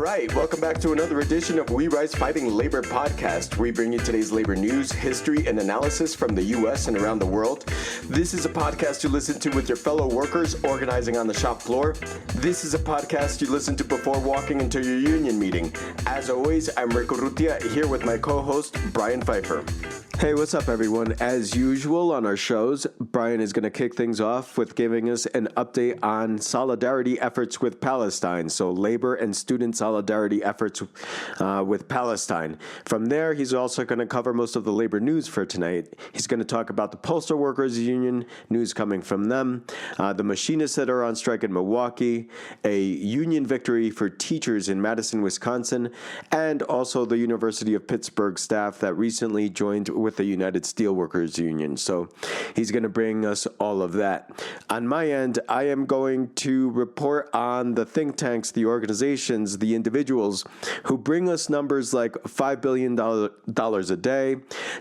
right, welcome back to another edition of We Rise Fighting Labor podcast. We bring you today's labor news, history, and analysis from the U.S. and around the world. This is a podcast you listen to with your fellow workers organizing on the shop floor. This is a podcast you listen to before walking into your union meeting. As always, I'm Rico Rutia, here with my co-host, Brian Pfeiffer. Hey, what's up, everyone? As usual on our shows, Brian is going to kick things off with giving us an update on solidarity efforts with Palestine. So labor and student solidarity efforts with Palestine. From there, he's also going to cover most of the labor news for tonight. He's going to talk about the Postal Workers Union, news coming from them, the Machinists that are on strike in Milwaukee, a union victory for teachers in Madison, Wisconsin, and also the University of Pittsburgh staff that recently joined with the United Steelworkers Union. So he's going to bring us all of that. On my end, I am going to report on the think tanks, the organizations, the individuals who bring us numbers like $5 billion a day,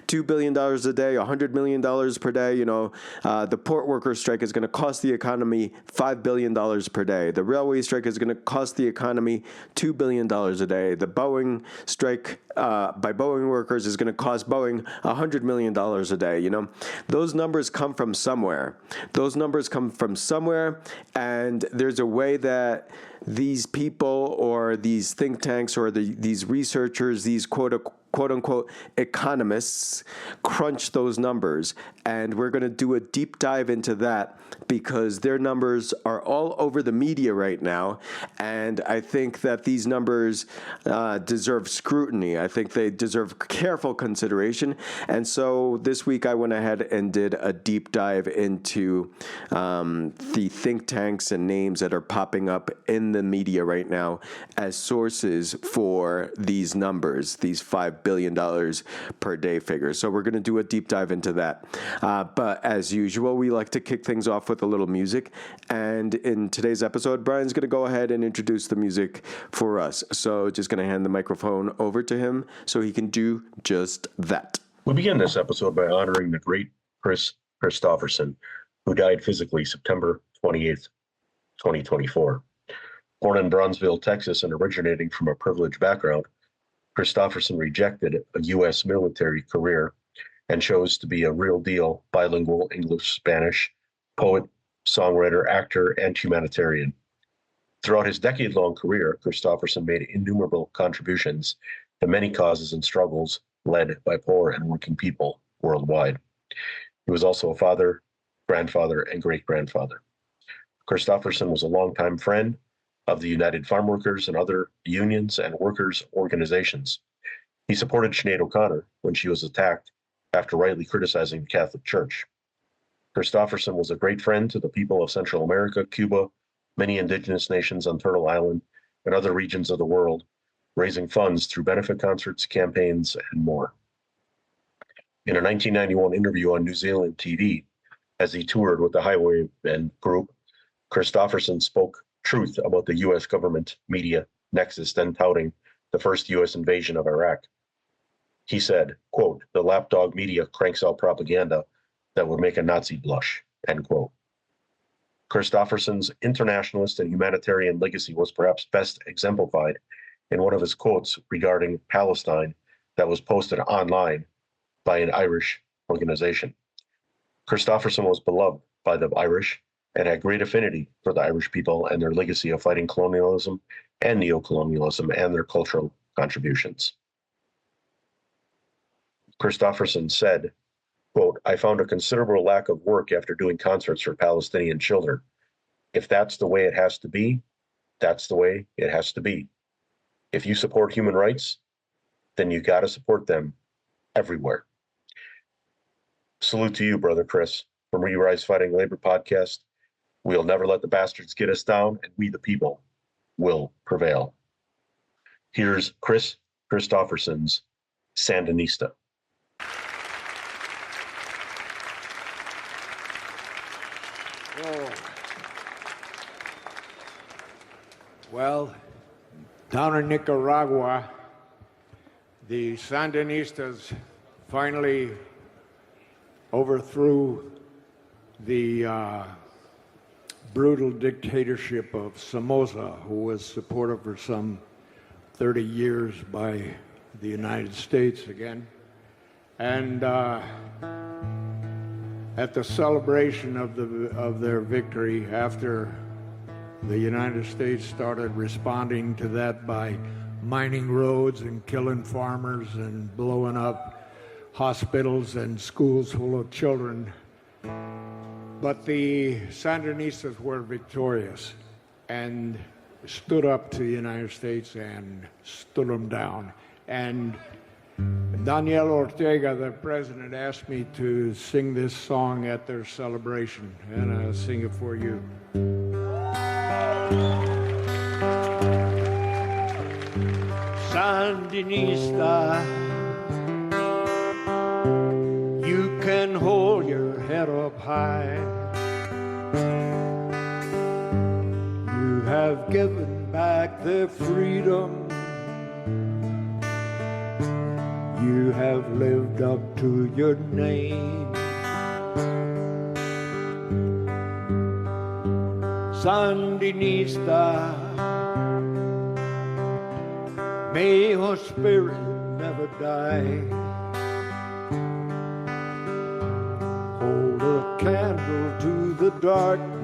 $2 billion a day, $100 million per day. You know, the port workers strike is going to cost the economy $5 billion per day. The railway strike is going to cost the economy $2 billion a day. The Boeing strike by Boeing workers is going to cost Boeing $100 million a day. You know, those numbers come from somewhere. And there's a way that these people or these think tanks or these researchers, these quote-unquote economists crunch those numbers. And we're going to do a deep dive into that because their numbers are all over the media right now. And I think that these numbers deserve scrutiny. I think they deserve careful consideration. And so this week I went ahead and did a deep dive into the think tanks and names that are popping up in the media right now as sources for these numbers, these $5 billion per day figures. So we're going to do a deep dive into that. But as usual, we like to kick things off with a little music. And in today's episode, Brian's going to go ahead and introduce the music for us. So just going to hand the microphone over to him so he can do just that. We begin this episode by honoring the great Chris Christopherson, who died physically September 28th, 2024. Born in Bronzeville, Texas, and originating from a privileged background, Christopherson rejected a U.S. military career and chose to be a real-deal bilingual English-Spanish poet, songwriter, actor, and humanitarian. Throughout his decade-long career, Christopherson made innumerable contributions to many causes and struggles led by poor and working people worldwide. He was also a father, grandfather, and great-grandfather. Christopherson was a longtime friend of the United Farm Workers and other unions and workers' organizations. He supported Sinead O'Connor when she was attacked after rightly criticizing the Catholic Church. Christopherson was a great friend to the people of Central America, Cuba, many indigenous nations on Turtle Island, and other regions of the world, raising funds through benefit concerts, campaigns, and more. In a 1991 interview on New Zealand TV, as he toured with the Highwaymen group, Christopherson spoke truth about the U.S. government media nexus then touting the first U.S. invasion of Iraq. He said, quote, "The lapdog media cranks out propaganda that would make a Nazi blush," end quote. Christopherson's internationalist and humanitarian legacy was perhaps best exemplified in one of his quotes regarding Palestine that was posted online by an Irish organization. Christopherson was beloved by the Irish and had great affinity for the Irish people and their legacy of fighting colonialism and neocolonialism and their cultural contributions. Christopherson said, quote, "I found a considerable lack of work after doing concerts for Palestinian children. If that's the way it has to be, that's the way it has to be. If you support human rights, then you got to support them everywhere." Salute to you, Brother Chris, from We Rise Fighting Labor podcast. We'll never let the bastards get us down, and we, the people, will prevail. Here's Chris Christopherson's Sandinista. Well, down in Nicaragua, the Sandinistas finally overthrew the brutal dictatorship of Somoza, who was supported for some 30 years by the United States again. And at the celebration of their victory, after the United States started responding to that by mining roads and killing farmers and blowing up hospitals and schools full of children. But the Sandinistas were victorious and stood up to the United States and stood them down. And Daniel Ortega, the president, asked me to sing this song at their celebration, and I'll sing it for you. Sandinista, you can hold your head up high. You have given back their freedom. You have lived up to your name. Sandinista, may your spirit never die. Hold a candle to the darkness.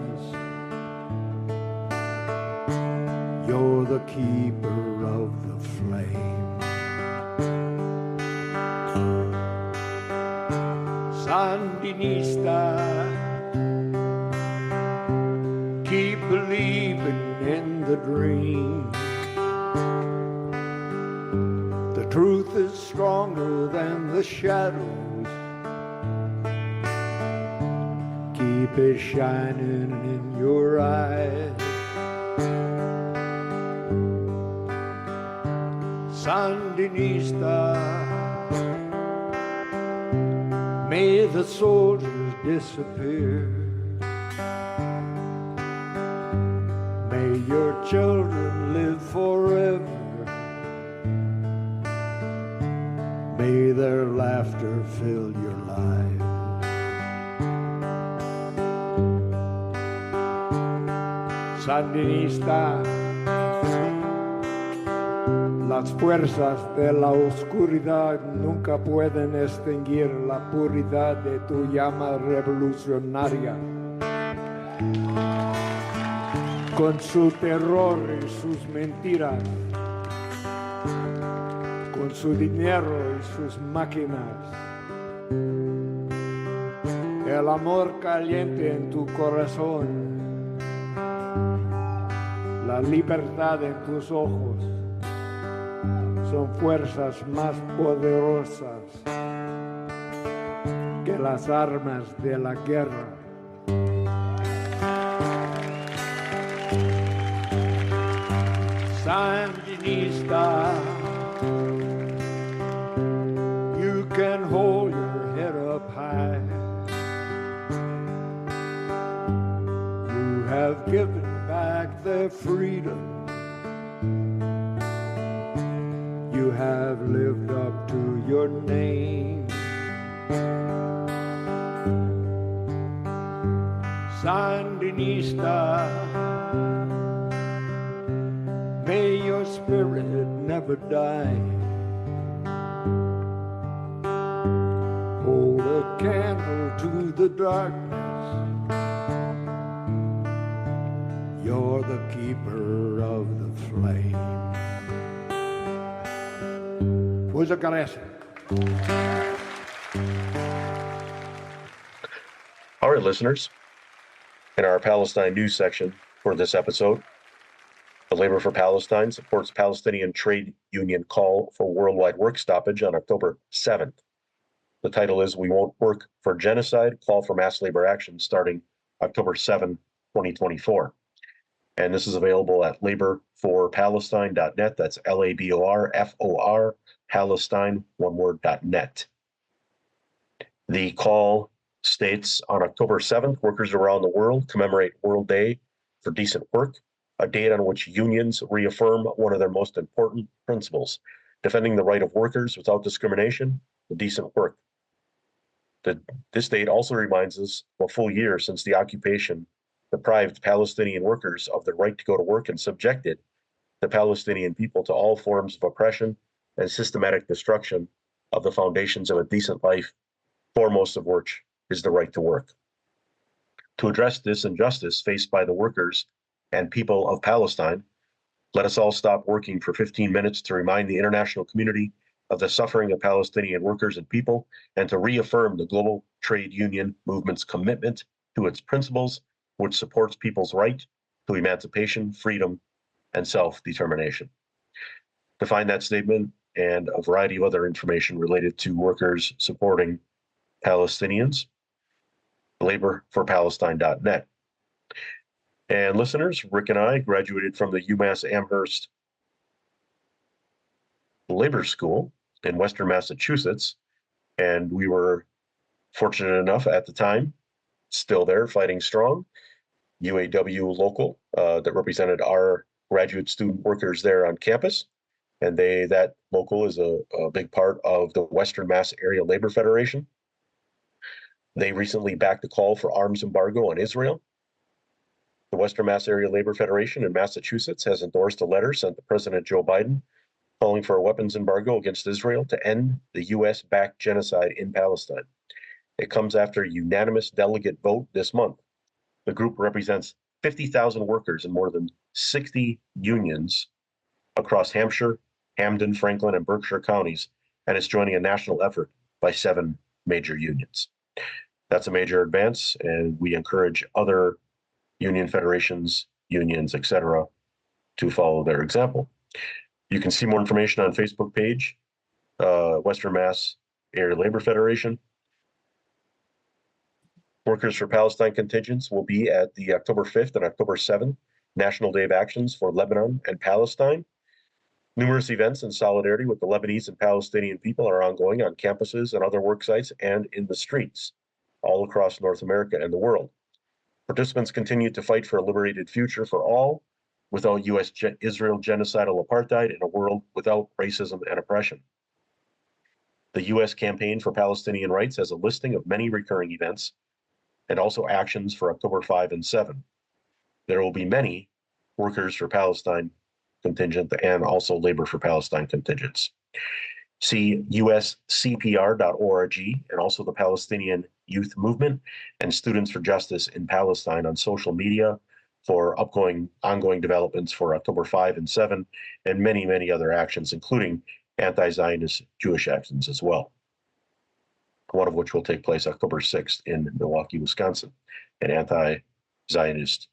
You're the keeper of the flame. Sandinista, keep believing in the dream. The truth is stronger than the shadows. Keep it shining in your eyes. Sandinista, may the soldiers disappear. May your children live forever. May their laughter fill your life. Sandinista, las fuerzas de la oscuridad nunca pueden extinguir la puridad de tu llama revolucionaria. Con su terror y sus mentiras, con su dinero y sus máquinas, el amor caliente en tu corazón, la libertad en tus ojos, son fuerzas más poderosas que las armas de la guerra. Sandinista, you can hold your head up high. You have given back their freedom. You have lived up to your name. Sandinista, may your spirit never die. Hold a candle to the darkness. You're the keeper of the flame. Muchas gracias. All right, listeners. In our Palestine news section for this episode, the Labor for Palestine supports Palestinian trade union call for worldwide work stoppage on October 7th. The title is We Won't Work for Genocide, Call for Mass Labor Action starting October 7, 2024. And this is available at laborforpalestine.net. That's LABORFOR, Palestine, one word, .net. The call states on October 7th, workers around the world commemorate World Day for Decent Work, a date on which unions reaffirm one of their most important principles, defending the right of workers without discrimination to decent work. This date also reminds us of a full year since the occupation deprived Palestinian workers of the right to go to work and subjected the Palestinian people to all forms of oppression and systematic destruction of the foundations of a decent life, foremost of which is the right to work. To address this injustice faced by the workers and people of Palestine, let us all stop working for 15 minutes to remind the international community of the suffering of Palestinian workers and people, and to reaffirm the global trade union movement's commitment to its principles, which supports people's right to emancipation, freedom, and self-determination. To find that statement and a variety of other information related to workers supporting Palestinians, laborforpalestine.net. And listeners, Rick and I graduated from the UMass Amherst Labor School in Western Massachusetts, and we were fortunate enough at the time, still there, fighting strong, UAW local that represented our graduate student workers there on campus. And that local is a big part of the Western Mass Area Labor Federation. They recently backed a call for arms embargo on Israel. The Western Mass Area Labor Federation in Massachusetts has endorsed a letter sent to President Joe Biden calling for a weapons embargo against Israel to end the U.S.-backed genocide in Palestine. It comes after a unanimous delegate vote this month. The group represents 50,000 workers in more than 60 unions across Hampshire, Hamden, Franklin, and Berkshire counties, and is joining a national effort by 7 major unions. That's a major advance, and we encourage other union federations, unions, etc., to follow their example. You can see more information on Facebook page, Western Mass Area Labor Federation. Workers for Palestine contingents will be at the October 5th and October 7th National Day of Actions for Lebanon and Palestine. Numerous events in solidarity with the Lebanese and Palestinian people are ongoing on campuses and other work sites and in the streets all across North America and the world. Participants continue to fight for a liberated future for all, without U.S.-Israel genocidal apartheid, in a world without racism and oppression. The U.S. Campaign for Palestinian Rights has a listing of many recurring events and also actions for October 5 and 7. There will be many Workers for Palestine contingent and also Labor for Palestine contingents. See uscpr.org and also the Palestinian Youth Movement and Students for Justice in Palestine on social media for ongoing developments for October 5 and 7, and many, many other actions, including anti-Zionist Jewish actions as well, one of which will take place October 6th in Milwaukee, Wisconsin. An anti-Zionist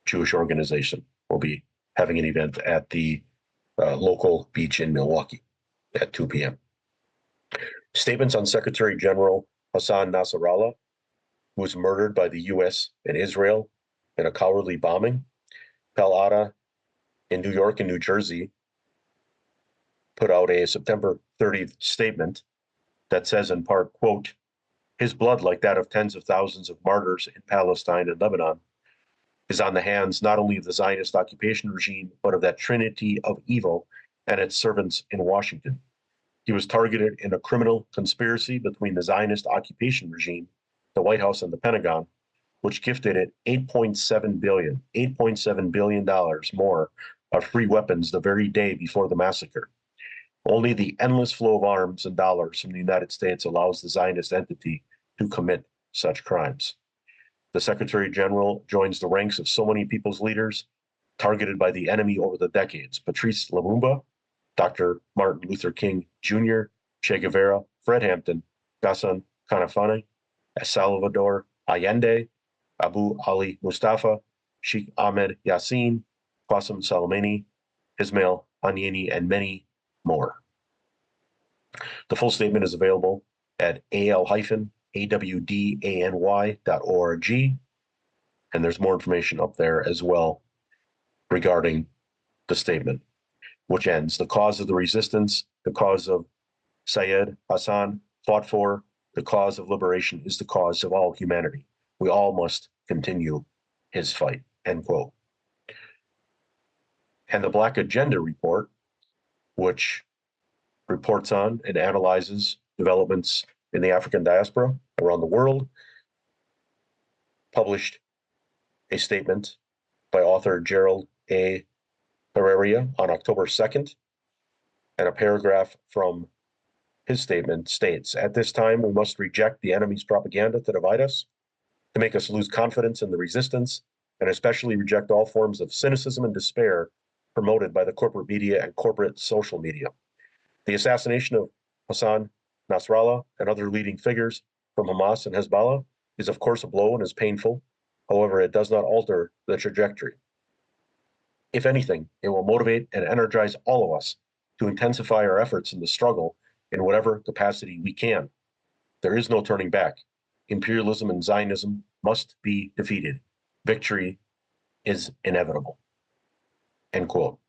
Jewish organization will be having an event at the local beach in Milwaukee at 2 p.m. Statements on Secretary General Hassan Nasrallah, who was murdered by the U.S. and Israel in a cowardly bombing. Pal Atta in New York and New Jersey put out a September 30th statement that says in part, quote, "His blood, like that of tens of thousands of martyrs in Palestine and Lebanon, is on the hands not only of the Zionist occupation regime, but of that trinity of evil and its servants in Washington. He was targeted in a criminal conspiracy between the Zionist occupation regime, the White House, and the Pentagon, which gifted it $8.7 billion more of free weapons the very day before the massacre. Only the endless flow of arms and dollars from the United States allows the Zionist entity to commit such crimes." The Secretary General joins the ranks of so many people's leaders targeted by the enemy over the decades: Patrice Lumumba, Dr. Martin Luther King Jr., Che Guevara, Fred Hampton, Ghassan Kanafani, Salvador Allende, Abu Ali Mustafa, Sheikh Ahmed Yassin, Qasem Soleimani, Ismail Haniyeh, and many more. The full statement is available at al-awdany.org, and there's more information up there as well regarding the statement, which ends, "The cause of the resistance, the cause of Syed Hassan fought for, the cause of liberation is the cause of all humanity. We all must continue his fight," end quote. And the Black Agenda Report, which reports on and analyzes developments in the African diaspora around the world, published a statement by author Gerald A. Herrera on October 2nd, and a paragraph from his statement states, "At this time, we must reject the enemy's propaganda to divide us, to make us lose confidence in the resistance, and especially reject all forms of cynicism and despair promoted by the corporate media and corporate social media. The assassination of Hassan Nasrallah and other leading figures from Hamas and Hezbollah is, of course, a blow and is painful. However, it does not alter the trajectory. If anything, it will motivate and energize all of us to intensify our efforts in the struggle in whatever capacity we can. There is no turning back. Imperialism and Zionism must be defeated. Victory is inevitable." End quote.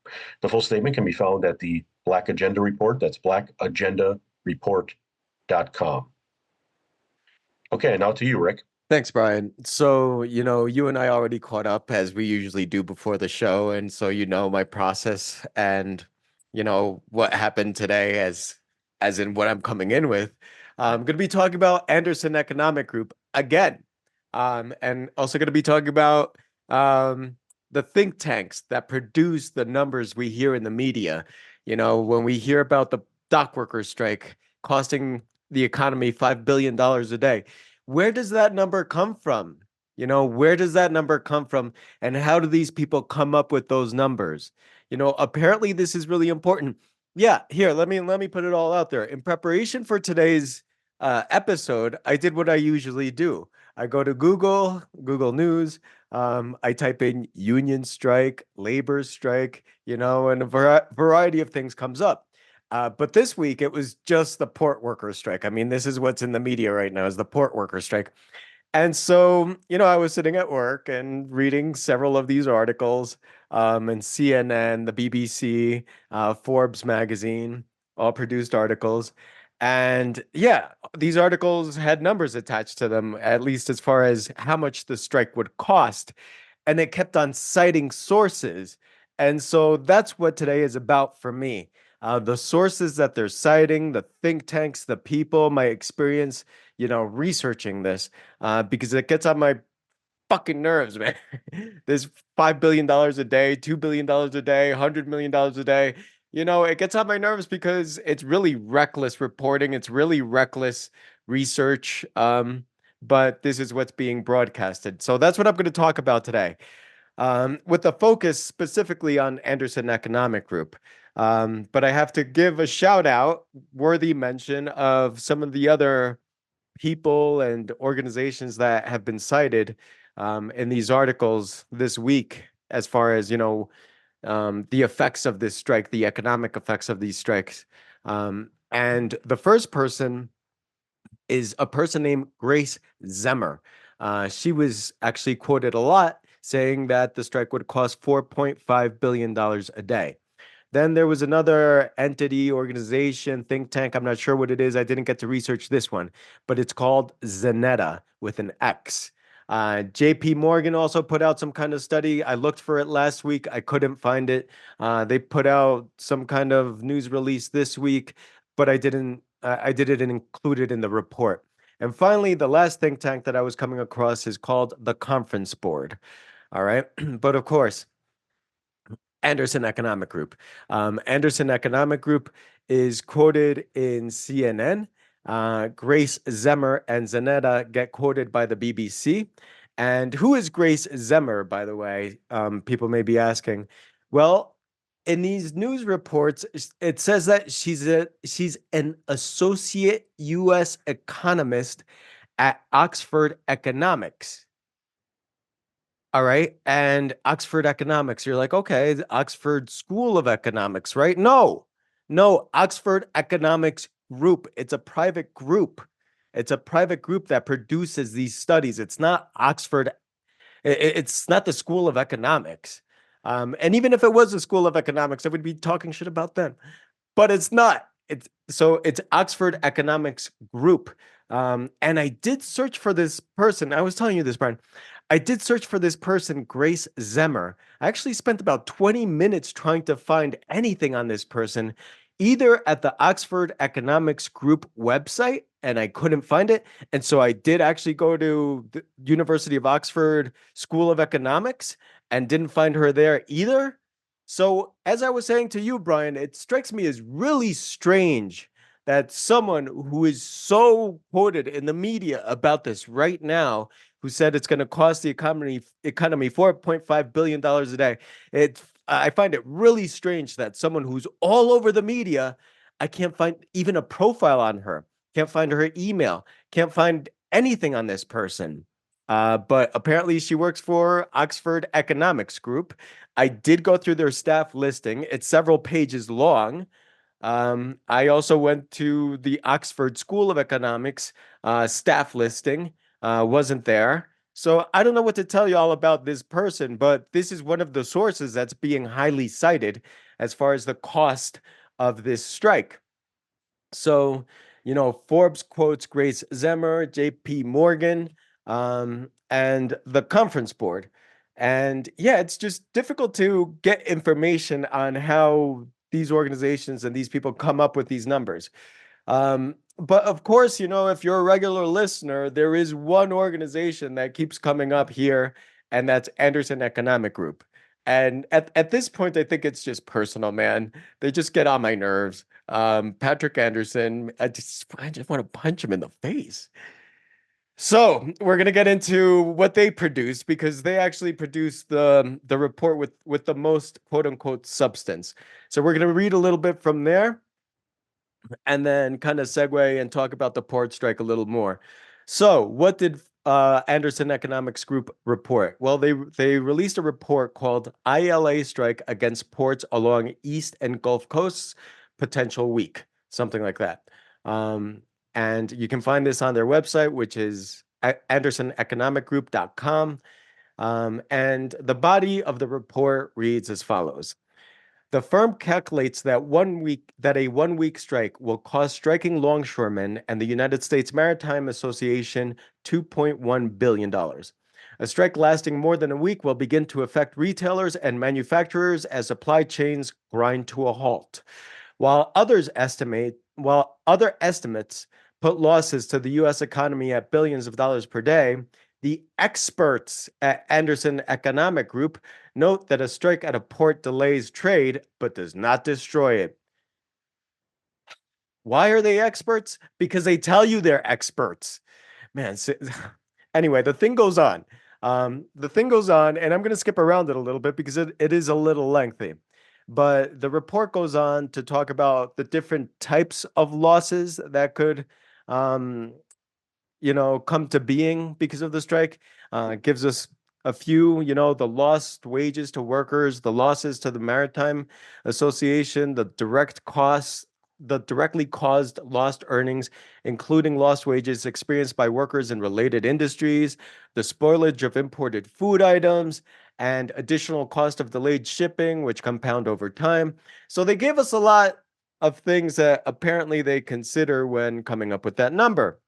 The full statement can be found at the Black Agenda Report. That's blackagendareport.com. Okay, now to you, Rick. Thanks, Brian. So, you and I already caught up as we usually do before the show. And so, my process and, what happened today as in what I'm coming in with. I'm going to be talking about Anderson Economic Group again. And also going to be talking about the think tanks that produce the numbers we hear in the media. When we hear about the dock workers strike costing the economy $5 billion a day, where does that number come from? Where does that number come from? And how do these people come up with those numbers? Apparently this is really important. Yeah, here, let me put it all out there. In preparation for today's episode, I did what I usually do. I go to Google News. I type in union strike, labor strike, and a variety of things comes up. But this week, it was just the port workers strike. I mean, this is what's in the media right now is the port workers strike. And so, I was sitting at work and reading several of these articles, and CNN, the BBC, Forbes magazine, all produced articles. And yeah, these articles had numbers attached to them, at least as far as how much the strike would cost. And it kept on citing sources. And so that's what today is about for me. The sources that they're citing, the think tanks, the people, my experience, researching this, because it gets on my fucking nerves, man. This $5 billion a day, $2 billion a day, $100 million a day. It gets on my nerves because it's really reckless reporting. It's really reckless research. But this is what's being broadcasted. So that's what I'm going to talk about today. With a focus specifically on Anderson Economic Group. But I have to give a shout out, worthy mention of some of the other people and organizations that have been cited in these articles this week, as far as, the effects of this strike, the economic effects of these strikes. And the first person is a person named Grace Zemmer. She was actually quoted a lot saying that the strike would cost $4.5 billion a day. Then there was another entity, organization, think tank. I'm not sure what it is. I didn't get to research this one, but it's called Zanetta with an X. JP Morgan also put out some kind of study. I looked for it last week. I couldn't find it. They put out some kind of news release this week, but I didn't include it in the report. And finally, the last think tank that I was coming across is called the Conference Board. All right. But of course, Anderson Economic Group. Anderson Economic Group is quoted in CNN. Grace Zemmer and Zanetta get quoted by the BBC. And who is Grace Zemmer, by the way? People may be asking. Well, in these news reports, it says that she's an associate U.S. economist at Oxford Economics. All right. And Oxford Economics, you're like, okay, the Oxford School of Economics, right? No, Oxford Economics Group. It's a private group. It's a private group that produces these studies. It's not Oxford. It's not the School of Economics. And even if it was a School of Economics, I would be talking shit about them. But it's not. It's Oxford Economics Group. And I did search for this person. I was telling you this, Brian. I did search for this person, Grace Zemmer. I actually spent about 20 minutes trying to find anything on this person, either at the Oxford Economics Group website, and I couldn't find it. And so I did actually go to the University of Oxford School of Economics and didn't find her there either. So, as I was saying to you, Brian, it strikes me as really strange that someone who is so quoted in the media about this right now, who said it's going to cost the economy $4.5 billion a day, I find it really strange that someone who's all over the media, I can't find even a profile on her, can't find her email, can't find anything on this person. But apparently she works for Oxford Economics Group. I did go through their staff listing. It's several pages long. I also went to the Oxford School of Economics staff listing. Wasn't there. So I don't know what to tell you all about this person, but this is one of the sources that's being highly cited as far as the cost of this strike. So, Forbes quotes Grace Zemmer, J.P. Morgan, and the conference board. And yeah, it's just difficult to get information on how these organizations and these people come up with these numbers. But of course, if you're a regular listener, there is one organization that keeps coming up here, and that's Anderson Economic Group. And at this point, I think it's just personal, man. They just get on my nerves. Patrick Anderson, I just want to punch him in the face. So we're gonna get into what they produce, because they actually produce the report with the most quote unquote substance. So we're gonna read a little bit from there, and then kind of segue and talk about the port strike a little more. So what did Anderson Economics Group report? Well, they released a report called ILA Strike Against Ports Along East and Gulf Coasts, Potential Week, something like that. And you can find this on their website, which is andersoneconomicgroup.com. And the body of the report reads as follows. The firm calculates that a 1 week strike will cost striking longshoremen and the United States Maritime Association $2.1 billion. A strike lasting more than a week will begin to affect retailers and manufacturers as supply chains grind to a halt. While other estimates put losses to the U.S. economy at billions of dollars per day, the experts at Anderson Economic Group note that a strike at a port delays trade but does not destroy it. Why are they experts? Because they tell you they're experts. Man, anyway, the thing goes on. And I'm going to skip around it a little bit because it is a little lengthy. But the report goes on to talk about the different types of losses that could come to being because of the strike. Gives us a few, the lost wages to workers, the losses to the Maritime Association, the directly caused lost earnings, including lost wages experienced by workers in related industries, the spoilage of imported food items, and additional cost of delayed shipping, which compound over time. So they gave us a lot of things that apparently they consider when coming up with that number.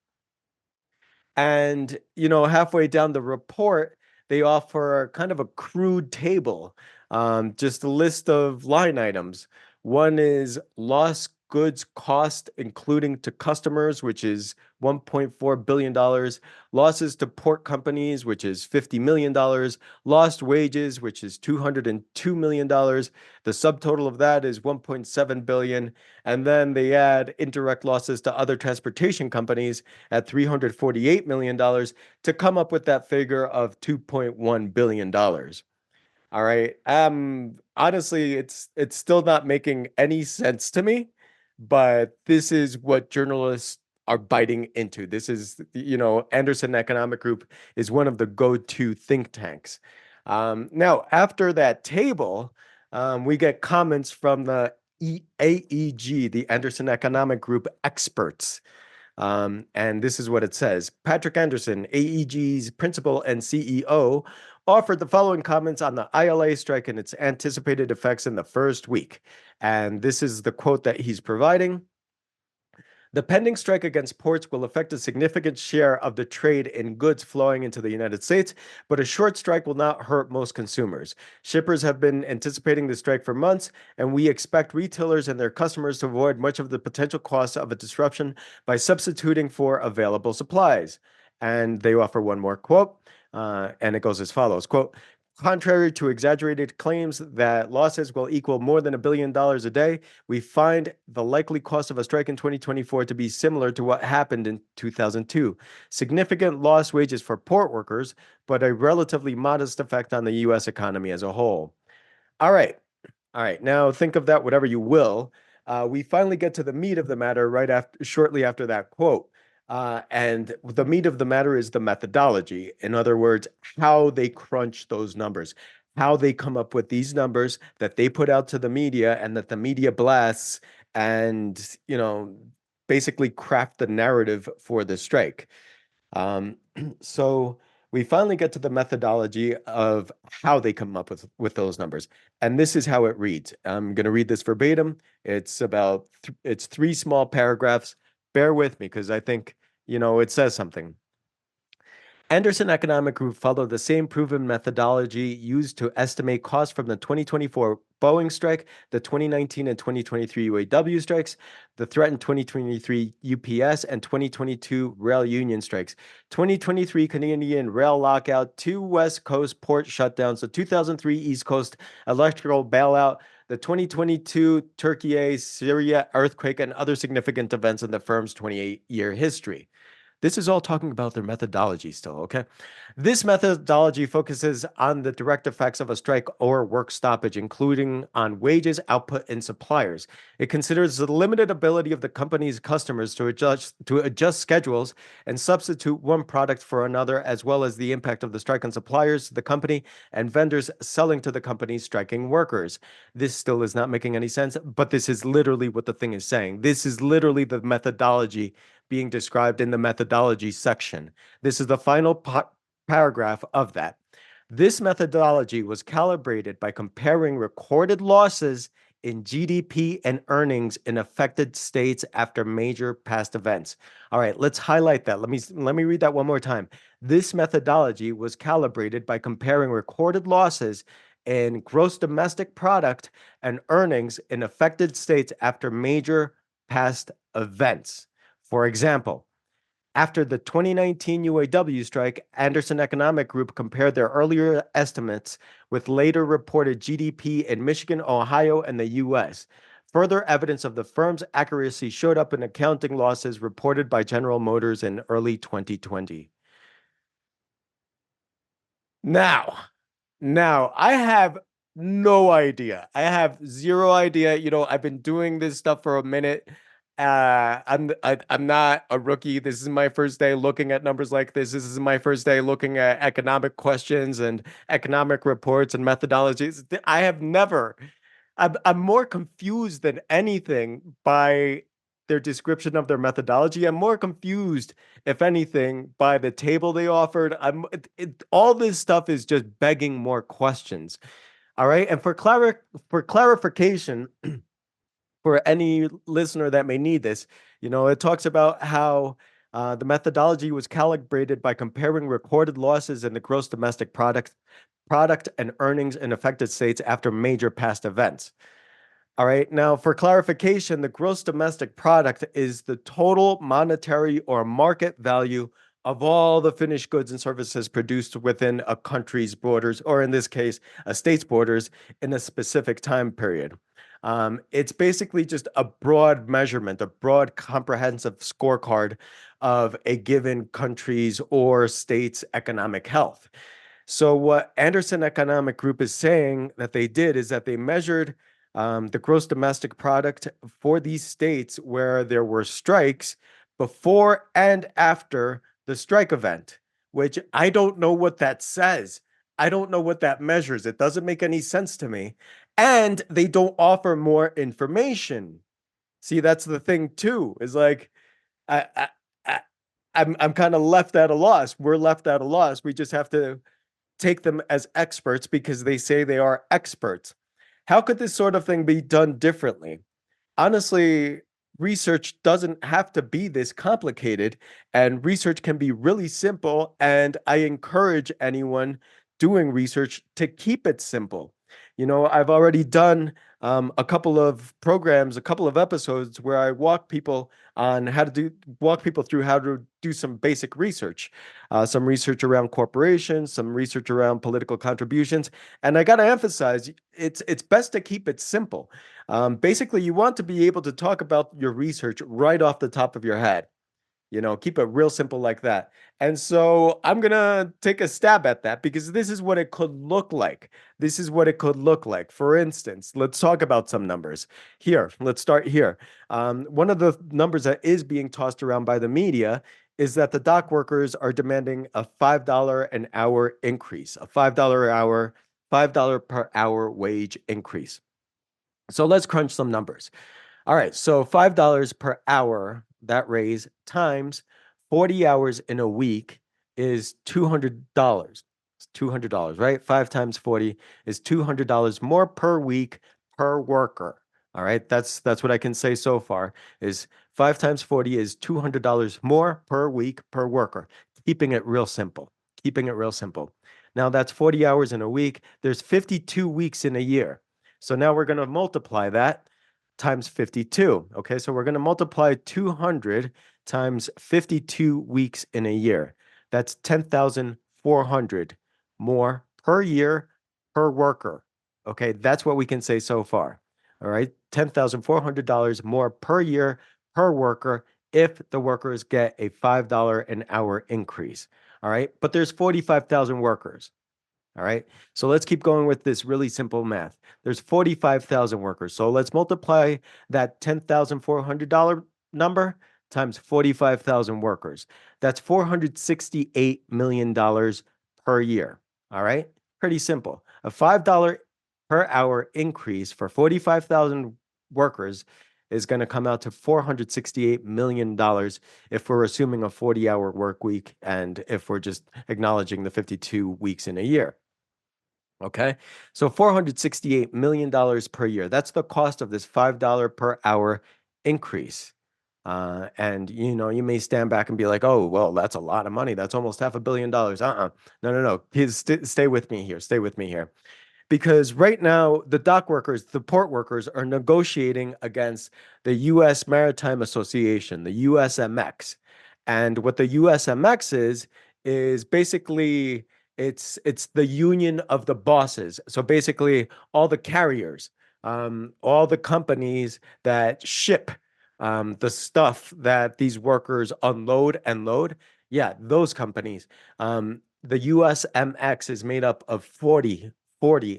And, halfway down the report, they offer kind of a crude table, just a list of line items. One is lost goods cost, including to customers, which is $1.4 billion, losses to port companies, which is $50 million, lost wages, which is $202 million. The subtotal of that is $1.7 billion. And then they add indirect losses to other transportation companies at $348 million to come up with that figure of $2.1 billion. All right. Honestly, it's still not making any sense to me, but this is what journalists are biting into. This is, Anderson Economic Group is one of the go-to think tanks. Now, after that table, we get comments from the AEG, the Anderson Economic Group experts. And this is what it says. Patrick Anderson, AEG's principal and CEO, offered the following comments on the ILA strike and its anticipated effects in the first week. And this is the quote that he's providing. The pending strike against ports will affect a significant share of the trade in goods flowing into the United States, but a short strike will not hurt most consumers. Shippers have been anticipating the strike for months, and we expect retailers and their customers to avoid much of the potential costs of a disruption by substituting for available supplies. And they offer one more quote, and it goes as follows, quote, Contrary to exaggerated claims that losses will equal more than $1 billion a day, we find the likely cost of a strike in 2024 to be similar to what happened in 2002. Significant lost wages for port workers, but a relatively modest effect on the U.S. economy as a whole. All right. Now think of that whatever you will. We finally get to the meat of the matter shortly after that quote. And the meat of the matter is the methodology. In other words, how they crunch those numbers, how they come up with these numbers that they put out to the media and that the media blasts and, basically craft the narrative for the strike. So we finally get to the methodology of how they come up with those numbers. And this is how it reads. I'm going to read this verbatim. It's it's 3 small paragraphs. Bear with me because I think, it says something. Anderson Economic Group followed the same proven methodology used to estimate costs from the 2024 Boeing strike, the 2019 and 2023 UAW strikes, the threatened 2023 UPS and 2022 rail union strikes, 2023 Canadian rail lockout, 2 West Coast port shutdowns, the 2003 East Coast electrical bailout, the 2022 Turkey, Syria earthquake, and other significant events in the firm's 28-year history. This is all talking about their methodology still, okay? This methodology focuses on the direct effects of a strike or work stoppage, including on wages, output, and suppliers. It considers the limited ability of the company's customers to adjust schedules and substitute one product for another, as well as the impact of the strike on suppliers to the company and vendors selling to the company's striking workers. This still is not making any sense, but this is literally what the thing is saying. This is literally the methodology being described in the methodology section. This is the final paragraph of that. This methodology was calibrated by comparing recorded losses in GDP and earnings in affected states after major past events. All right, let's highlight that. Let me read that one more time. This methodology was calibrated by comparing recorded losses in gross domestic product and earnings in affected states after major past events. For example, after the 2019 UAW strike, Anderson Economic Group compared their earlier estimates with later reported GDP in Michigan, Ohio, and the U.S. Further evidence of the firm's accuracy showed up in accounting losses reported by General Motors in early 2020. Now, I have no idea. I have zero idea. I've been doing this stuff for a minute. I'm not a rookie. This is my first day looking at numbers like this. This is my first day looking at economic questions and economic reports and methodologies. I'm more confused than anything by their description of their methodology. I'm more confused, if anything, by the table they offered. All this stuff is just begging more questions. All right. And for clarification, for any listener that may need this, it talks about how the methodology was calibrated by comparing recorded losses in the gross domestic product and earnings in affected states after major past events. All right. Now, for clarification, the gross domestic product is the total monetary or market value of all the finished goods and services produced within a country's borders, or in this case, a state's borders, in a specific time period. It's basically just a broad measurement, a broad comprehensive scorecard of a given country's or state's economic health. So what Anderson Economic Group is saying that they did is that they measured the gross domestic product for these states where there were strikes before and after the strike event, which I don't know what that says. I don't know what that measures. It doesn't make any sense to me. And they don't offer more information. See, that's the thing too, is like, I'm kind of left at a loss. We're left at a loss. We just have to take them as experts because they say they are experts. How could this sort of thing be done differently? Honestly, research doesn't have to be this complicated, and research can be really simple. And I encourage anyone doing research to keep it simple. I've already done a couple of programs, a couple of episodes where I walk people through how to do some basic research, some research around corporations, some research around political contributions. And I got to emphasize, it's best to keep it simple. Basically, you want to be able to talk about your research right off the top of your head. Keep it real simple like that. And so I'm going to take a stab at that because this is what it could look like. This is what it could look like. For instance, let's talk about some numbers. Here, let's start here. One of the numbers that is being tossed around by the media is that the dock workers are demanding a $5 an hour increase, a $5 per hour wage increase. So let's crunch some numbers. All right, so $5 per hour, that raise, times 40 hours in a week is $200. It's $200, right? 5 times 40 is $200 more per week per worker. All right, that's what I can say so far is 5 times 40 is $200 more per week per worker. Keeping it real simple. Keeping it real simple. Now that's 40 hours in a week. There's 52 weeks in a year. So now we're going to multiply that times 52. Okay, so we're going to multiply 200 times 52 weeks in a year. That's 10,400 more per year per worker. Okay, that's what we can say so far. All right, $10,400 more per year per worker if the workers get a $5 an hour increase. All right, but there's 45,000 workers. All right, so let's keep going with this really simple math. There's 45,000 workers. So let's multiply that $10,400 number times 45,000 workers. That's $468 million per year. All right, pretty simple. A $5 per hour increase for 45,000 workers is going to come out to $468 million if we're assuming a 40-hour work week and if we're just acknowledging the 52 weeks in a year. Okay, so $468 million per year. That's the cost of this $5 per hour increase. And you may stand back and be like, oh, well, that's a lot of money. That's almost $500 million. No. Please stay with me here. Stay with me here. Because right now, the dock workers, the port workers are negotiating against the U.S. Maritime Association, the USMX. And what the USMX is basically it's the union of the bosses. So basically all the carriers, all the companies that ship the stuff that these workers unload and load. Yeah, those companies. The USMX is made up of 40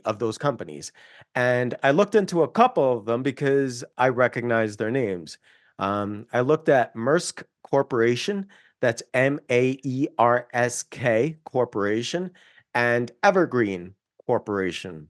of those companies. And I looked into a couple of them because I recognize their names. I looked at Maersk Corporation, that's Maersk Corporation, and Evergreen Corporation.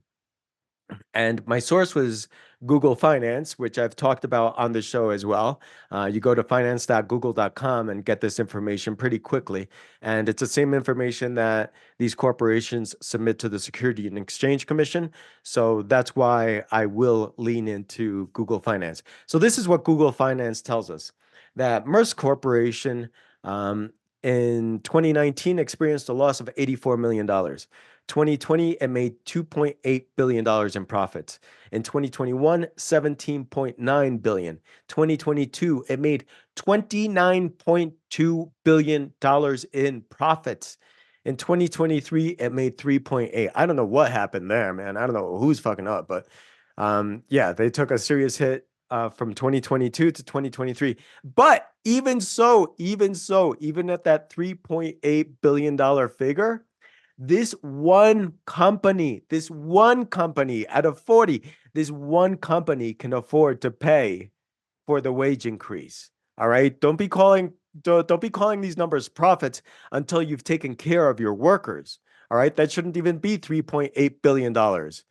And my source was Google Finance, which I've talked about on the show as well. You go to finance.google.com and get this information pretty quickly. And it's the same information that these corporations submit to the Security and Exchange Commission. So that's why I will lean into Google Finance. So this is what Google Finance tells us, that Maersk Corporation in 2019 experienced a loss of $84 million. 2020, it made $2.8 billion in profits. In 2021, $17.9 billion. 2022, it made $29.2 billion in profits. In 2023, it made 3.8. I don't know what happened there, man. I don't know who's fucking up, but yeah, they took a serious hit from 2022 to 2023. But even at that $3.8 billion figure, this one company out of 40, this one company can afford to pay for the wage increase. All right. Don't be calling these numbers profits until you've taken care of your workers. All right. That shouldn't even be $3.8 billion. It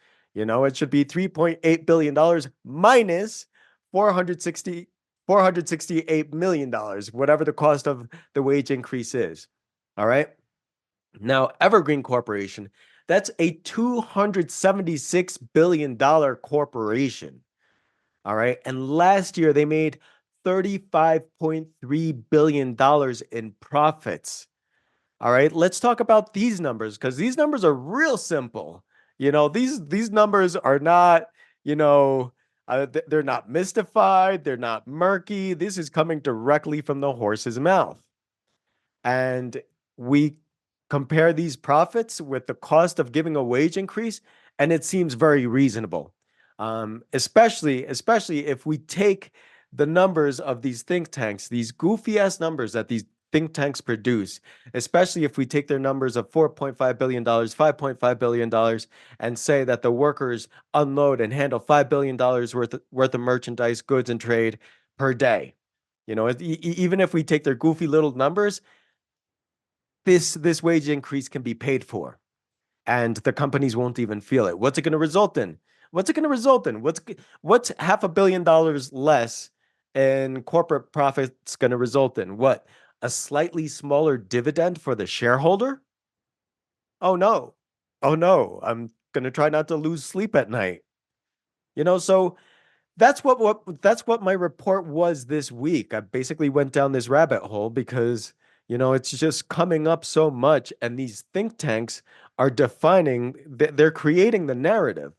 should be $3.8 billion minus $468 million, whatever the cost of the wage increase is. All right. Now, Evergreen Corporation, that's a $276 billion corporation. All right. And last year they made $35.3 billion in profits. All right. Let's talk about these numbers because these numbers are real simple. These numbers are not, they're not mystified, they're not murky. This is coming directly from the horse's mouth. And we compare these profits with the cost of giving a wage increase, and it seems very reasonable. Especially if we take the numbers of these think tanks, these goofy ass numbers that these think tanks produce, especially if we take their numbers of $4.5 billion, $5.5 billion, and say that the workers unload and handle $5 billion worth of merchandise, goods, and trade per day. Even if we take their goofy little numbers, this wage increase can be paid for, and the companies won't even feel it. What's it going to result in? What's $500 million less in corporate profits going to result in? What? A slightly smaller dividend for the shareholder? Oh no. Oh no. I'm going to try not to lose sleep at night. So that's what my report was this week. I basically went down this rabbit hole because, it's just coming up so much, and these think tanks are they're creating the narrative.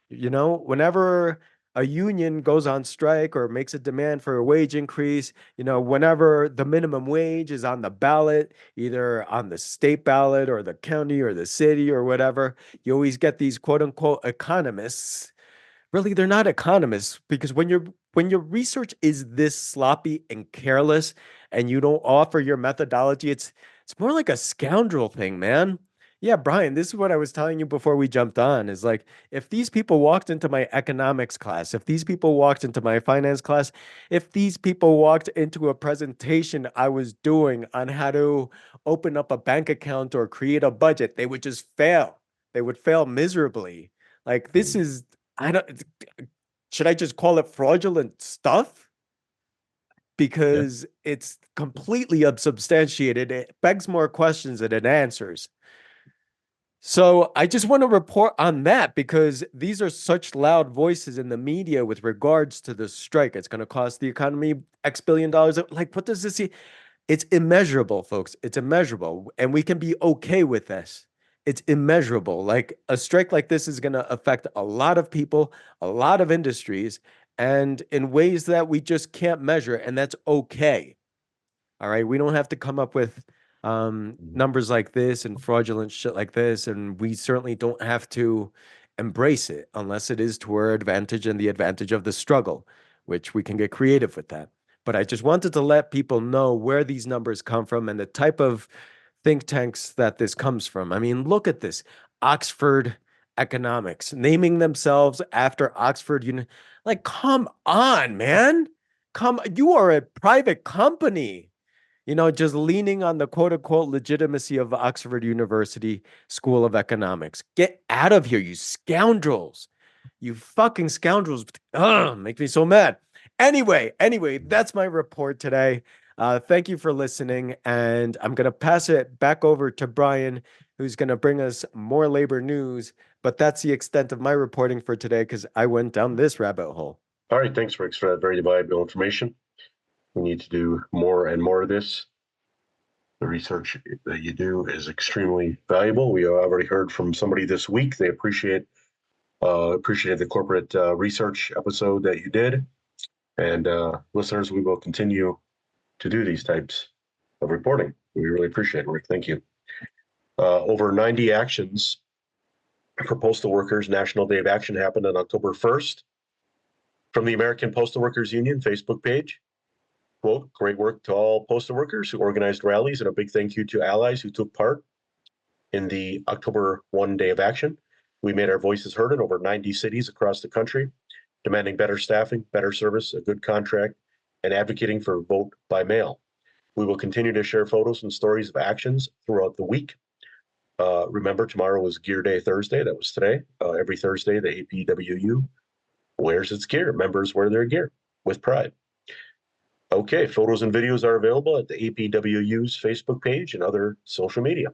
Whenever a union goes on strike or makes a demand for a wage increase, whenever the minimum wage is on the ballot, either on the state ballot or the county or the city or whatever, you always get these quote unquote economists. Really, they're not economists, because when your research is this sloppy and careless and you don't offer your methodology, it's more like a scoundrel thing, man. Yeah, Brian, this is what I was telling you before we jumped on, is like, if these people walked into my economics class, if these people walked into my finance class, if these people walked into a presentation I was doing on how to open up a bank account or create a budget, they would just fail. They would fail miserably. Like, this is, I don't, should I just call it fraudulent stuff? Because it's completely unsubstantiated. It begs more questions than it answers. So I just want to report on that, because these are such loud voices in the media with regards to the strike. It's going to cost the economy X billion dollars. Like, what does this see? It's immeasurable, folks. It's immeasurable. And we can be okay with this. It's immeasurable. Like, a strike like this is going to affect a lot of people, a lot of industries, and in ways that we just can't measure. And that's okay. All right. We don't have to come up with numbers like this and fraudulent shit like this. And we certainly don't have to embrace it unless it is to our advantage and the advantage of the struggle, which we can get creative with that. But I just wanted to let people know where these numbers come from and the type of think tanks that this comes from. I mean, look at this. Oxford Economics, naming themselves after Oxford. Like, come on, man. You are a private company. Just leaning on the quote unquote legitimacy of Oxford University School of Economics. Get out of here, you scoundrels. You fucking scoundrels. Ugh, make me so mad. Anyway, that's my report today. Thank you for listening. And I'm going to pass it back over to Brian, who's going to bring us more labor news. But that's the extent of my reporting for today, because I went down this rabbit hole. All right, thanks, Rick, for that very valuable information. We need to do more and more of this. The research that you do is extremely valuable. We already heard from somebody this week. They appreciated the corporate research episode that you did. And listeners, we will continue to do these types of reporting. We really appreciate it, Rick. Thank you. Over 90 actions for postal workers. National Day of Action happened on October 1st. From the American Postal Workers Union Facebook page, quote, "Great work to all postal workers who organized rallies, and a big thank you to allies who took part in the October 1 Day of Action. We made our voices heard in over 90 cities across the country, demanding better staffing, better service, a good contract, and advocating for vote by mail. We will continue to share photos and stories of actions throughout the week. Remember, tomorrow is Gear Day Thursday. That was today. Every Thursday, the APWU wears its gear. Members wear their gear with pride. Okay, photos and videos are available at the APWU's Facebook page and other social media.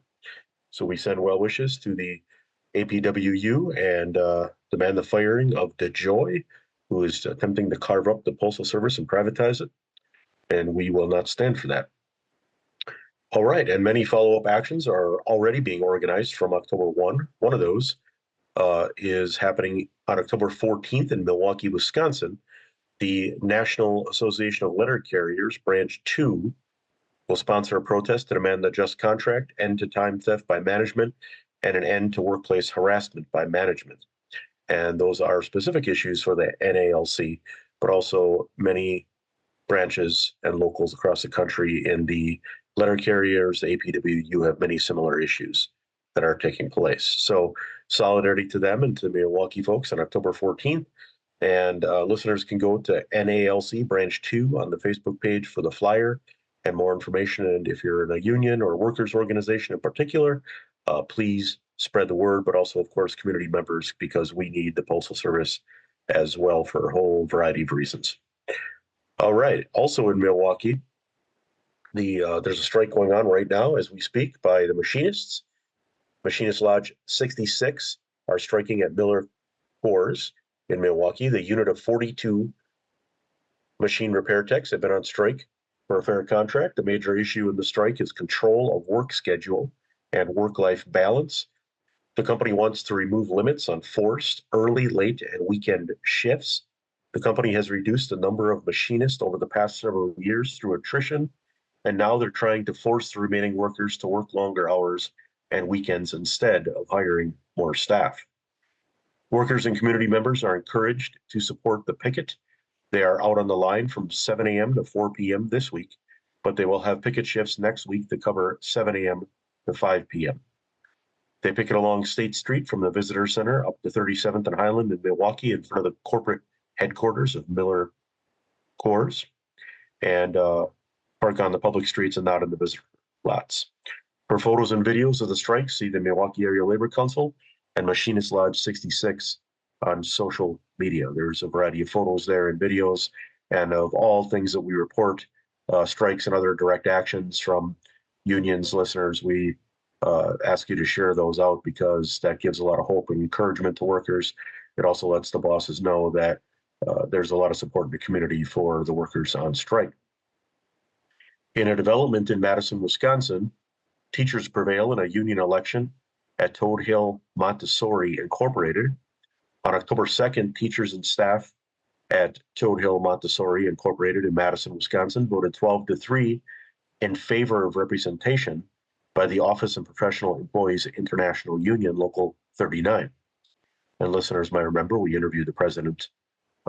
So we send well wishes to the APWU and demand the firing of DeJoy, who is attempting to carve up the Postal Service and privatize it. And we will not stand for that. All right, and many follow-up actions are already being organized from October 1. One of those is happening on October 14th in Milwaukee, Wisconsin. The National Association of Letter Carriers, Branch 2, will sponsor a protest to demand a just contract, end to time theft by management, and an end to workplace harassment by management. And those are specific issues for the NALC, but also many branches and locals across the country in the letter carriers, the APWU, have many similar issues that are taking place. So solidarity to them and to the Milwaukee folks on October 14th. And listeners can go to NALC Branch 2 on the Facebook page for the flyer and more information. And if you're in a union or a workers organization in particular, please spread the word, but also, of course, community members, because we need the Postal Service as well for a whole variety of reasons. All right. Also in Milwaukee, there's a strike going on right now as we speak by the Machinists. Machinist Lodge 66 are striking at Miller Coors in Milwaukee. The unit of 42 machine repair techs have been on strike for a fair contract. The major issue in the strike is control of work schedule and work-life balance. The company wants to remove limits on forced early, late, and weekend shifts. The company has reduced the number of machinists over the past several years through attrition, and now they're trying to force the remaining workers to work longer hours and weekends instead of hiring more staff. Workers and community members are encouraged to support the picket. They are out on the line from 7 a.m. to 4 p.m. this week, but they will have picket shifts next week to cover 7 a.m. to 5 p.m. They picket along State Street from the Visitor Center up to 37th and Highland in Milwaukee in front of the corporate headquarters of Miller Coors, and park on the public streets and not in the visitor lots. For photos and videos of the strike, see the Milwaukee Area Labor Council and Machinist Lodge 66 on social media. There's a variety of photos there and videos, and of all things that we report, strikes and other direct actions from unions. Listeners, we ask you to share those out because that gives a lot of hope and encouragement to workers. It also lets the bosses know that there's a lot of support in the community for the workers on strike. In a development in Madison, Wisconsin, teachers prevail in a union election at Toad Hill Montessori Incorporated. On October 2nd, teachers and staff at Toad Hill Montessori Incorporated in Madison, Wisconsin voted 12-3 in favor of representation by the Office of Professional Employees International Union, Local 39. And listeners might remember we interviewed the president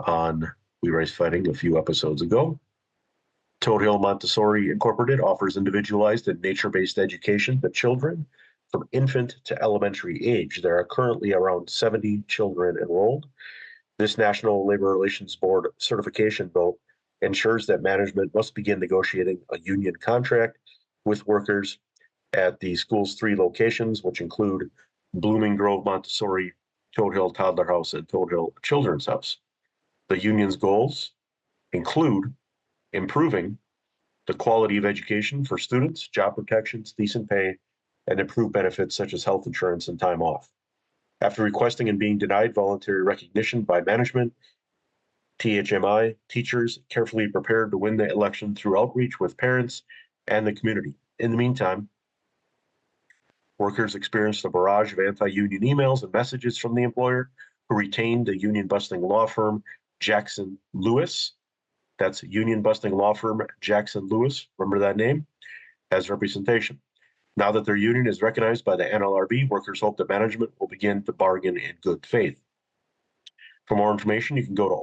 on We Rise Fighting a few episodes ago. Toad Hill Montessori Incorporated offers individualized and nature-based education to children from infant to elementary age. There are currently around 70 children enrolled. This National Labor Relations Board certification vote ensures that management must begin negotiating a union contract with workers at the school's 3 locations, which include Blooming Grove Montessori, Toad Hill Toddler House, and Toad Hill Children's House. The union's goals include improving the quality of education for students, job protections, decent pay, and improved benefits such as health insurance and time off. After requesting and being denied voluntary recognition by management, THMI teachers carefully prepared to win the election through outreach with parents and the community. In the meantime, workers experienced a barrage of anti-union emails and messages from the employer, who retained the union-busting law firm Jackson Lewis. That's union-busting law firm Jackson Lewis, remember that name, as representation. Now that their union is recognized by the NLRB, workers hope that management will begin to bargain in good faith. For more information, you can go to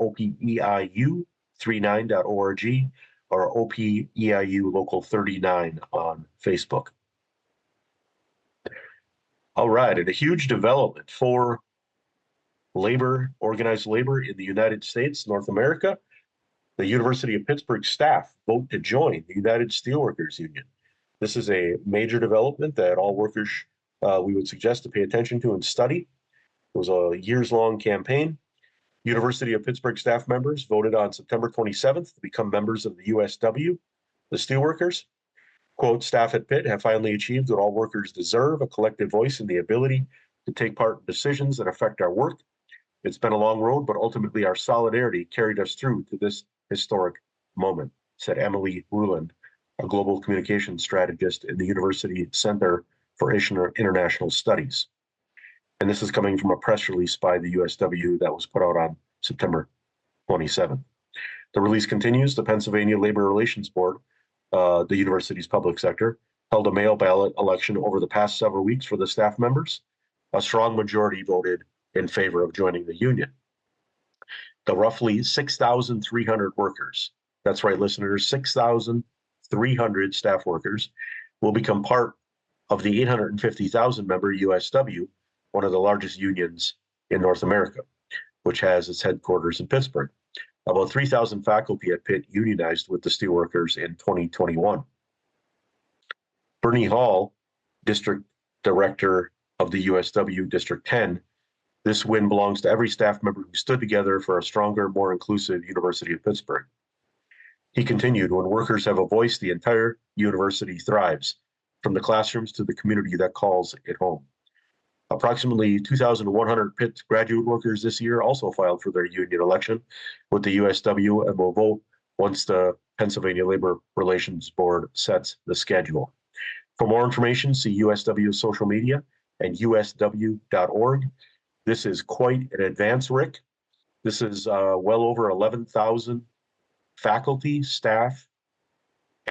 opeiu39.org or opeiu local 39 on Facebook. All right, and a huge development for labor, organized labor in the United States, North America. The University of Pittsburgh staff vote to join the United Steelworkers Union. This is a major development that all workers we would suggest to pay attention to and study. It was a years-long campaign. University of Pittsburgh staff members voted on September 27th to become members of the USW, the Steelworkers. Quote, staff at Pitt have finally achieved what all workers deserve, a collective voice and the ability to take part in decisions that affect our work. It's been a long road, but ultimately our solidarity carried us through to this historic moment, said Emily Ruland, a global communications strategist in the University Center for International Studies. And this is coming from a press release by the USW that was put out on September 27th. The release continues. The Pennsylvania Labor Relations Board, the university's public sector, held a mail ballot election over the past several weeks for the staff members. A strong majority voted in favor of joining the union. The roughly 6,300 workers, that's right, listeners, 6,300 staff workers will become part of the 850,000 member USW, one of the largest unions in North America, which has its headquarters in Pittsburgh. About 3,000 faculty at Pitt unionized with the steelworkers in 2021. Bernie Hall, district director of the USW District 10, this win belongs to every staff member who stood together for a stronger, more inclusive University of Pittsburgh. He continued, when workers have a voice, the entire university thrives, from the classrooms to the community that calls it home. Approximately 2,100 Pitt graduate workers this year also filed for their union election with the USW and will vote once the Pennsylvania Labor Relations Board sets the schedule. For more information, see USW's social media and usw.org. This is quite an advance, Rick. This is well over 11,000 faculty, staff,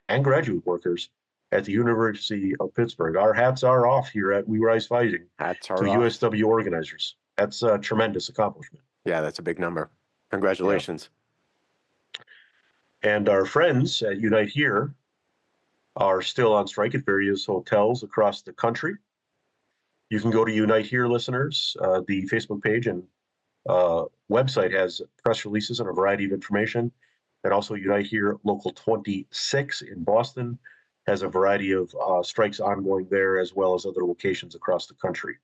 and graduate workers at the University of Pittsburgh. Our hats are off here at We Rise Fighting Hats are to off. USW organizers. That's a tremendous accomplishment. Yeah, that's a big number. Congratulations. Yeah. And our friends at Unite Here are still on strike at various hotels across the country. You can go to Unite Here, listeners. The Facebook page and website has press releases and a variety of information. And also Unite Here Local 26 in Boston has a variety of strikes ongoing there, as well as other locations across the country.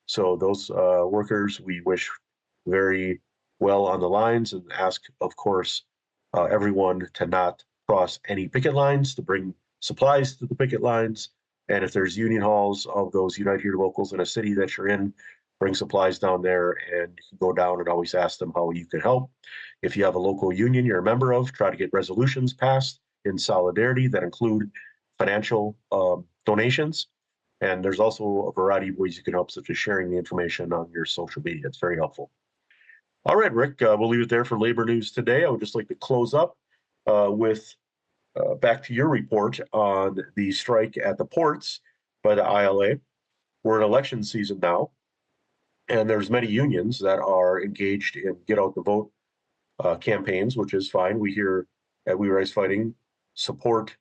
So those workers, we wish very well on the lines, and ask, of course, everyone to not cross any picket lines, to bring supplies to the picket lines. And if there's union halls of those Unite Here locals in a city that you're in, bring supplies down there, and you can go down and always ask them how you can help. If you have a local union you're a member of, try to get resolutions passed in solidarity that include financial donations. And there's also a variety of ways you can help, such as sharing the information on your social media. It's very helpful. All right, Rick, we'll leave it there for labor news today. I would just like to close up with back to your report on the strike at the ports by the ILA. We're in election season now, and there's many unions that are engaged in get out the vote campaigns, which is fine. We here at We Rise Fighting support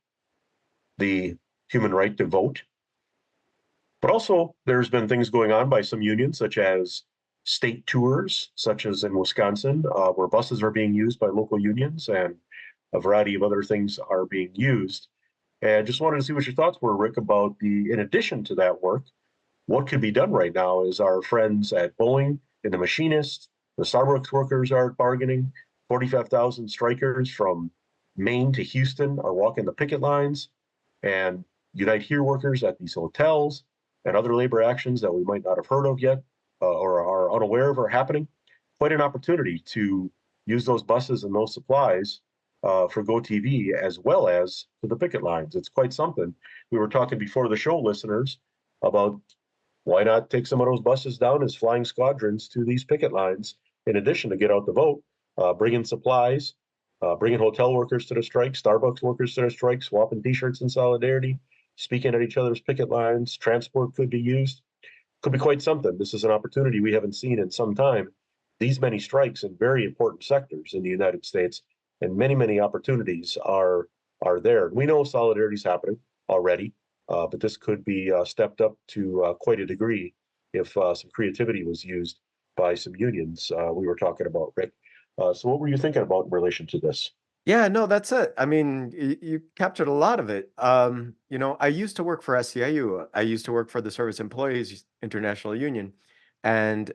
the human right to vote. But also there's been things going on by some unions, such as state tours, such as in Wisconsin, where buses are being used by local unions, and a variety of other things are being used. And just wanted to see what your thoughts were, Rick, about in addition to that work, what could be done right now is our friends at Boeing and the Machinists, the Starbucks workers are bargaining, 45,000 strikers from Maine to Houston are walking the picket lines, and Unite Here workers at these hotels and other labor actions that we might not have heard of yet or are unaware of are happening. Quite an opportunity to use those buses and those supplies for GoTV, as well as to the picket lines. It's quite something. We were talking before the show, listeners, about why not take some of those buses down as flying squadrons to these picket lines, in addition to get out the vote, bring in supplies, bringing hotel workers to the strike, Starbucks workers to the strike, swapping t-shirts in solidarity, speaking at each other's picket lines. Transport could be used. Could be quite something. This is an opportunity we haven't seen in some time. These many strikes in very important sectors in the United States, and many, many opportunities are there. We know solidarity is happening already, but this could be stepped up to quite a degree if some creativity was used by some unions we were talking about, Rick. So what were you thinking about in relation to this? Yeah, no, that's it. I mean, you captured a lot of it. You know, I used to work for SEIU. I used to work for the Service Employees International Union. And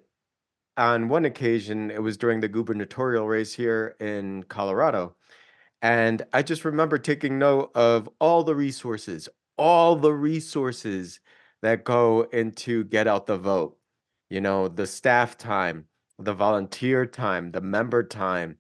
on one occasion, it was during the gubernatorial race here in Colorado. And I just remember taking note of all the resources that go into get out the vote. You know, the staff time, the volunteer time, the member time,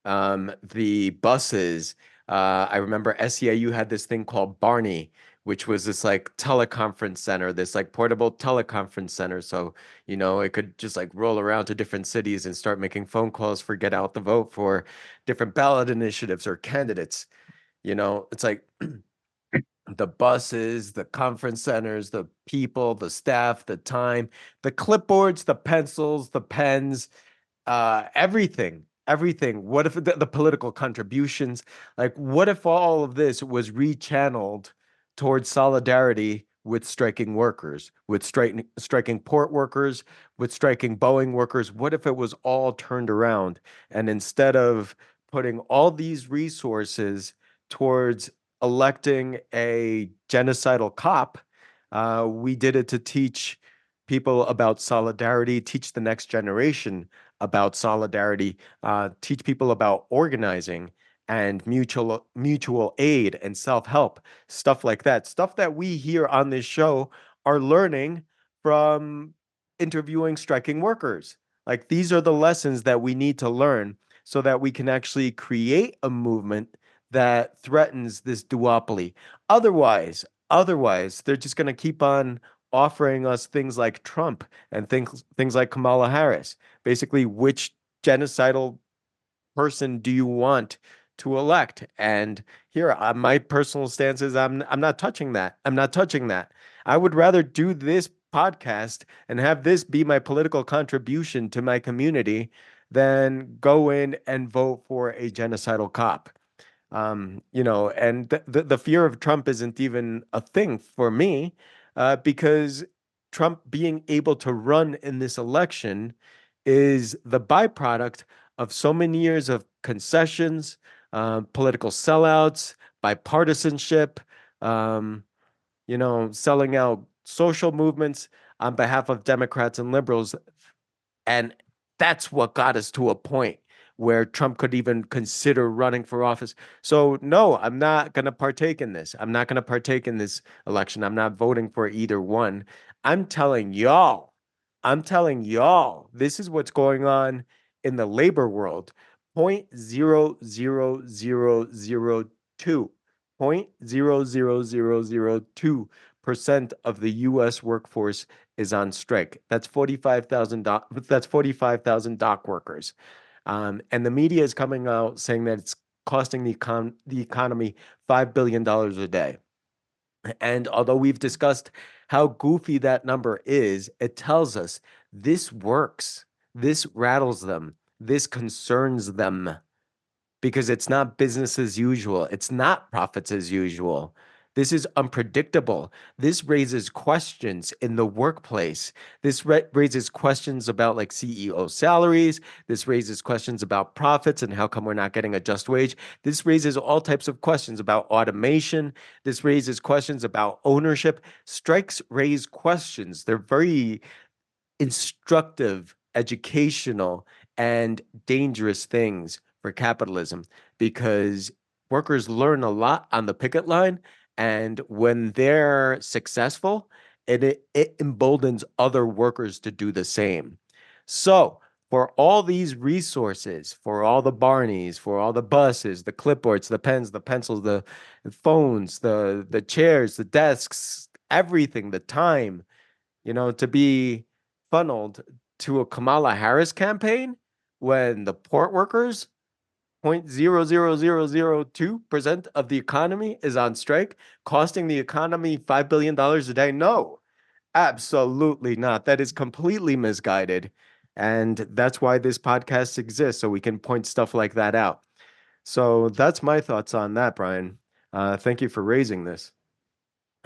the buses. I remember SEIU had this thing called Barney, which was this like teleconference center, this like portable teleconference center. So, it could just like roll around to different cities and start making phone calls for get out the vote for different ballot initiatives or candidates. It's like the buses, the conference centers, the people, the staff, the time, the clipboards, the pencils, the pens, everything. What if the political contributions, like what if all of this was rechanneled towards solidarity with striking workers, with striking port workers, with striking Boeing workers? What if it was all turned around, and instead of putting all these resources towards electing a genocidal cop, we did it to teach people about solidarity, teach the next generation about solidarity, teach people about organizing and mutual aid and self-help, stuff like that. Stuff that we here on this show are learning from interviewing striking workers. Like these are the lessons that we need to learn so that we can actually create a movement that threatens this duopoly. Otherwise, they're just going to keep on offering us things like Trump and things like Kamala Harris. Basically, which genocidal person do you want to elect? And here, my personal stance is I'm not touching that. I'm not touching that. I would rather do this podcast and have this be my political contribution to my community than go in and vote for a genocidal cop. And the fear of Trump isn't even a thing for me, because Trump being able to run in this election is the byproduct of so many years of concessions, political sellouts, bipartisanship, selling out social movements on behalf of Democrats and liberals. And that's what got us to a point where Trump could even consider running for office. So, no, I'm not going to partake in this. I'm not going to partake in this election. I'm not voting for either one. I'm telling y'all, this is what's going on in the labor world. 0.00002, 0.00002% of the U.S. workforce is on strike. That's 45,000 dock workers. And the media is coming out saying that it's costing the economy $5 billion a day. And although we've discussed how goofy that number is, it tells us this works. This rattles them. This concerns them because it's not business as usual. It's not profits as usual. This is unpredictable. This raises questions in the workplace. This raises questions about like CEO salaries. This raises questions about profits and how come we're not getting a just wage. This raises all types of questions about automation. This raises questions about ownership. Strikes raise questions. They're very instructive, educational, and dangerous things for capitalism because workers learn a lot on the picket line. And when they're successful, it emboldens other workers to do the same. So, for all these resources, for all the Barneys, for all the buses, the clipboards, the pens, the pencils, the phones, the chairs, the desks, everything, the time, to be funneled to a Kamala Harris campaign when the port workers 0.00002% of the economy is on strike, costing the economy $5 billion a day? No, absolutely not. That is completely misguided. And that's why this podcast exists, so we can point stuff like that out. So that's my thoughts on that, Brian. Thank you for raising this.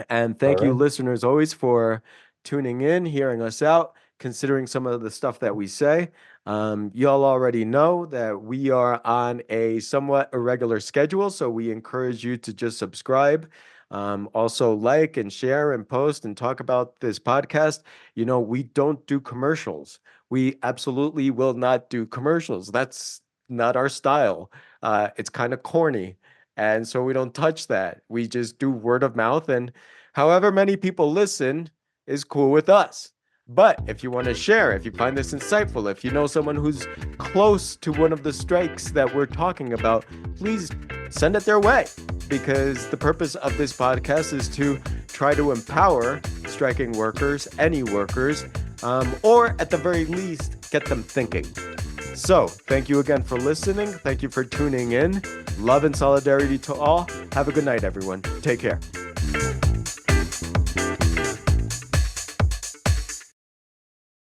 And thank you, listeners, always for tuning in, hearing us out, considering some of the stuff that we say. Y'all already know that we are on a somewhat irregular schedule, so we encourage you to just subscribe. Also like and share and post and talk about this podcast. We don't do commercials. We absolutely will not do commercials. That's not our style. It's kind of corny. And so we don't touch that. We just do word of mouth, and however many people listen is cool with us. But if you want to share, if you find this insightful, if you know someone who's close to one of the strikes that we're talking about, please send it their way, because the purpose of this podcast is to try to empower striking workers, any workers, or at the very least, get them thinking. So thank you again for listening. Thank you for tuning in. Love and solidarity to all. Have a good night, everyone. Take care.